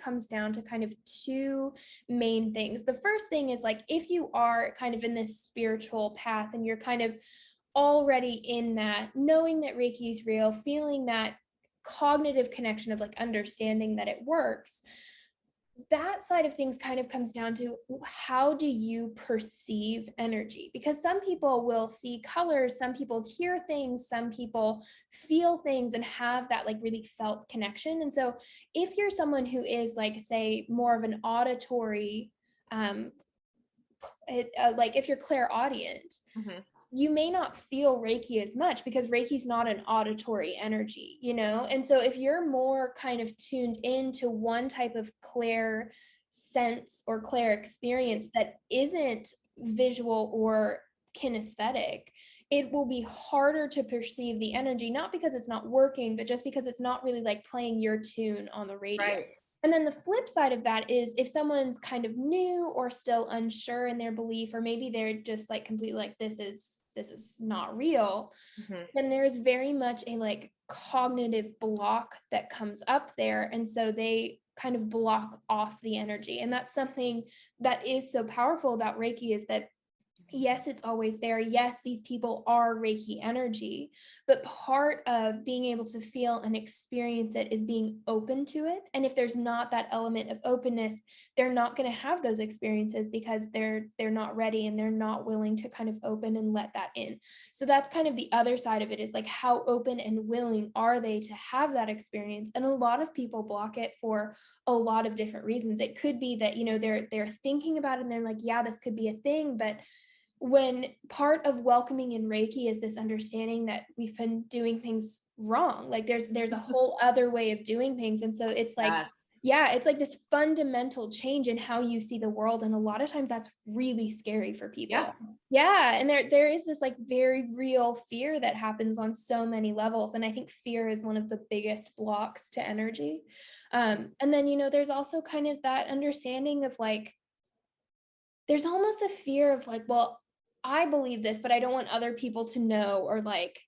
comes down to kind of two main things. The first thing is like, if you are kind of in this spiritual path and you're kind of already in that, knowing that Reiki is real, feeling that cognitive connection of like understanding that it works, that side of things kind of comes down to how do you perceive energy? Because some people will see colors, some people hear things, some people feel things and have that like really felt connection. And so if you're someone who is like, say, more of an auditory, like if you're clairaudient, Mhm. you may not feel Reiki as much because Reiki is not an auditory energy, you know? And so if you're more kind of tuned into one type of clair sense or clair experience that isn't visual or kinesthetic, it will be harder to perceive the energy, not because it's not working, but just because it's not really like playing your tune on the radio. Right. And then the flip side of that is if someone's kind of new or still unsure in their belief, or maybe they're just like completely like, this is not real, Mhm. then there's very much a like cognitive block that comes up there. And so they kind of block off the energy. And that's something that is so powerful about Reiki, is that yes, it's always there. Yes, these people are Reiki energy, but part of being able to feel and experience it is being open to it. And if there's not that element of openness, they're not going to have those experiences because they're not ready and they're not willing to kind of open and let that in. So that's kind of the other side of it, is like, how open and willing are they to have that experience? And a lot of people block it for a lot of different reasons. It could be that, you know, they're thinking about it and they're like, yeah, this could be a thing, but when part of welcoming in Reiki is this understanding that we've been doing things wrong, like there's a whole other way of doing things. And so it's like, Yes. yeah, it's like this fundamental change in how you see the world. And a lot of times that's really scary for Yeah. people. Yeah. And there is this like very real fear that happens on so many levels. And I think fear is one of the biggest blocks to energy. And then, you know, there's also kind of that understanding of like, there's almost a fear of like, well, I believe this, but I don't want other people to know, or like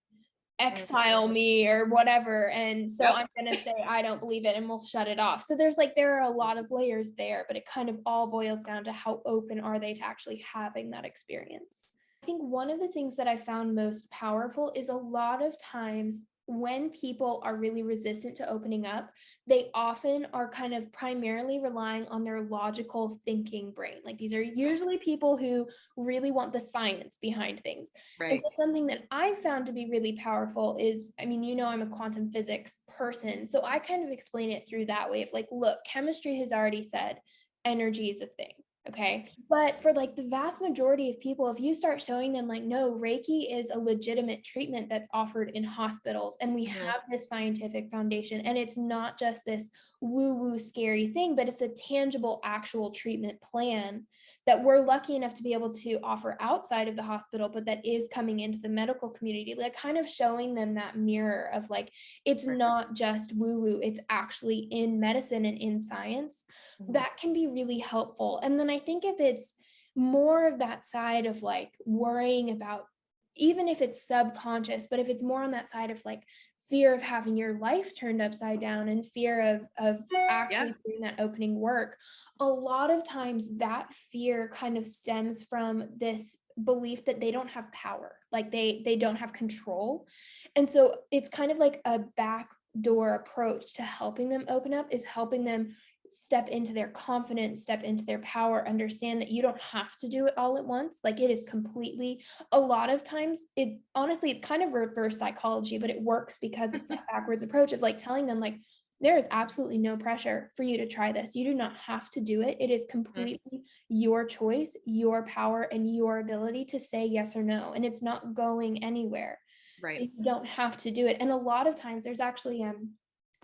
exile Mhm. me or whatever. And so Yep. I'm going to say, I don't believe it, and we'll shut it off. So there's like, there are a lot of layers there, but it kind of all boils down to how open are they to actually having that experience. I think one of the things that I found most powerful is a lot of times when people are really resistant to opening up, they often are kind of primarily relying on their logical thinking brain. Like these are usually people who really want the science behind things. And Right. so something that I found to be really powerful is, I mean, you know, I'm a quantum physics person. So I kind of explain it through that way of like, look, chemistry has already said energy is a thing. Okay. But for like the vast majority of people, if you start showing them like, no, Reiki is a legitimate treatment that's offered in hospitals, and we Mhm. have this scientific foundation, and it's not just this woo woo scary thing, but it's a tangible, actual treatment plan that we're lucky enough to be able to offer outside of the hospital, but that is coming into the medical community, like kind of showing them that mirror of like, it's Right. not just woo woo, it's actually in medicine and in science. Mhm. That can be really helpful. And then I think if it's more of that side of like worrying about, even if it's subconscious, but if it's more on that side of like fear of having your life turned upside down and fear of Yeah. actually doing that opening work, a lot of times that fear kind of stems from this belief that they don't have power, like they don't have control. And so it's kind of like a backdoor approach to helping them open up, is helping them step into their confidence, step into their power, understand that you don't have to do it all at once. Like it is completely, a lot of times it honestly, it's kind of reverse psychology, but it works because it's that backwards approach of like telling them like, there is absolutely no pressure for you to try this. You do not have to do it. It is Mhm. completely your choice, your power, and your ability to say yes or no. And it's not going anywhere. So Right. you don't have to do it. And a lot of times there's actually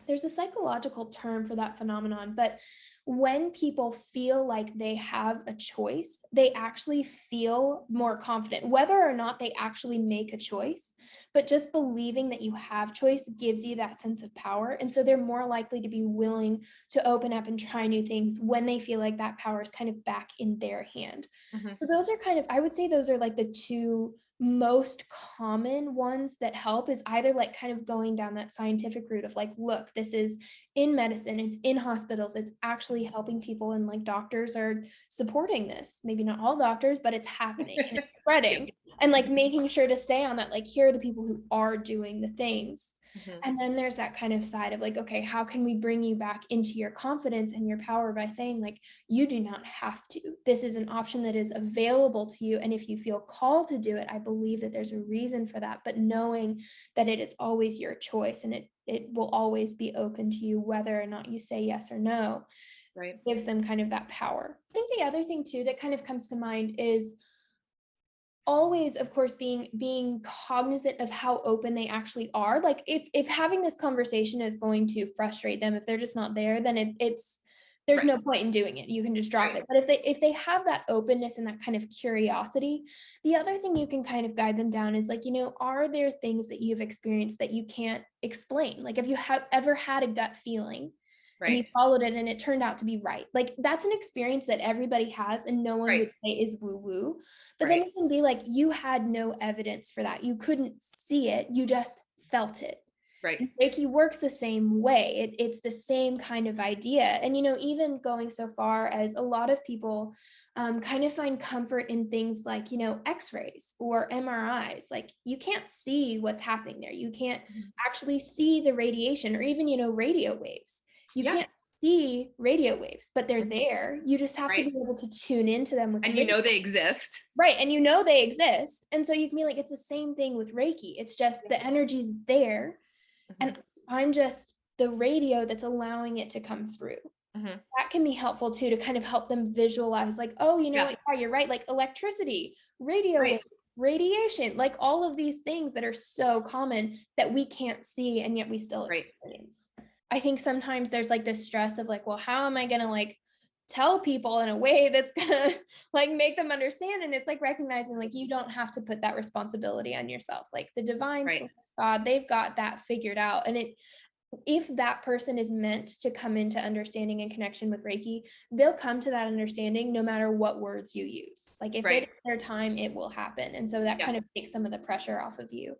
there's a psychological term for that phenomenon, but when people feel like they have a choice, they actually feel more confident, whether or not they actually make a choice. But just believing that you have choice gives you that sense of power. And so they're more likely to be willing to open up and try new things when they feel like that power is kind of back in their hand. Mhm. So those are kind of, I would say those are like the two most common ones that help is either like kind of going down that scientific route of like, look, this is in medicine, it's in hospitals, it's actually helping people, and like doctors are supporting this. Maybe not all doctors, but it's happening and it's spreading. And like making sure to stay on that, like, here are the people who are doing the things. And then there's that kind of side of like, okay, how can we bring you back into your confidence and your power by saying like, you do not have to. This is an option that is available to you. And if you feel called to do it, I believe that there's a reason for that. But knowing that it is always your choice, and it will always be open to you, whether or not you say yes or no, right, gives them kind of that power. I think the other thing too that kind of comes to mind is always, of course, being cognizant of how open they actually are. Like if having this conversation is going to frustrate them, if they're just not there, then it's there's right, no point in doing it. You can just drop right, it. But if they have that openness and that kind of curiosity, the other thing you can kind of guide them down is like, are there things that you've experienced that you can't explain? Like, if you have ever had a gut feeling and you right, followed it and it turned out to be right. Like, that's an experience that everybody has and no one right, would say is woo woo. But then right, it can be like, you had no evidence for that. You couldn't see it. You just felt it. right, And Reiki works the same way. It's the same kind of idea. And, even going so far as a lot of people kind of find comfort in things like, x-rays or MRIs. Like, you can't see what's happening there. You can't actually see the radiation, or even, radio waves. You yeah, can't see radio waves, but they're there. You just have to right. be able to tune into them with And Reiki. they exist. Right. And they exist. And so you can be like, it's the same thing with Reiki. It's just the energy's there. And I'm just the radio that's allowing it to come through. That can be helpful too, to kind of help them visualize like, oh, Yeah, yeah, you're right. Like electricity, radio right, waves, radiation, like all of these things that are so common that we can't see and yet we still right, experience. I think sometimes there's like this stress of like, well, how am I going to like tell people in a way that's gonna like make them understand? And it's like recognizing like, you don't have to put that responsibility on yourself. Like, the divine right, source, God, they've got that figured out. And if that person is meant to come into understanding and connection with Reiki, they'll come to that understanding no matter what words you use. Like, if right. it's their time, it will happen. And so that Yeah. kind of takes some of the pressure off of you.